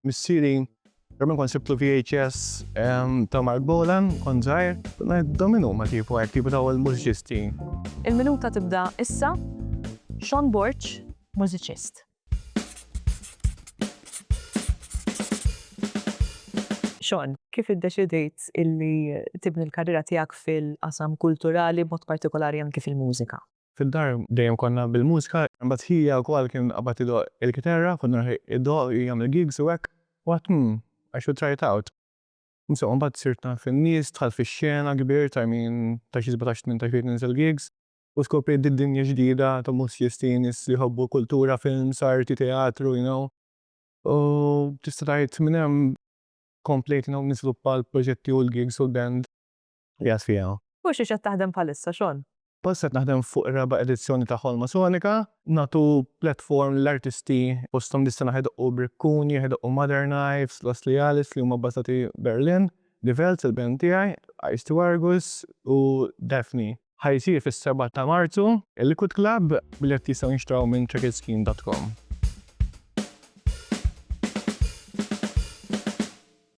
Missieri, Roman konseptu VHS ta' Mark Bolan, kon żgħir, dominu ma tipu għek, tipu ta' għal-mużiċisti. Il-minuta tibda issa, Sean Borg, mużiċist. Sean, kif iddeċidejt illi tibni l-karriera tiegħek fil-qasam kulturali b'mod partikolari anke fil-mużika? Fil-dar dejjem konna bil-mużika, imbagħad hija wkoll kien qabad idoq il-kitarra, konna idoq jagħmel gigs u hekk, u għadt I should try it out. Insomma, mbagħad sirt naf in-nies, dħalt fix-xena kbirt, ta' xi 17-18 ninżel gigs, u skopri d-dinja ġdida ta' mużiċisti nies li jħobbu kultura, films, arti, teatru, U tista' tgħid minn hemm komplet niżviluppa l-proġetti u l-gigs u l-band li għad fiha. U xi qed taħdem bħalissa, Sean? Basta qed naħdem fuq ir-raba' edizzjoni ta' Ħolma Sonika, nagħtu platform l-artisti posthom dis-sena ħedoqqu Brikkuni, ħedoqqu Modern Knives, Los Lealis li huma bbażati Berlin, The Velds il-band tiegħi, Ice to Argus u Daphne. Ħajsir fis-7 ta' Marzu, il-Liquid Club biljetti jistgħu jinxtraw minn ticketskin.com.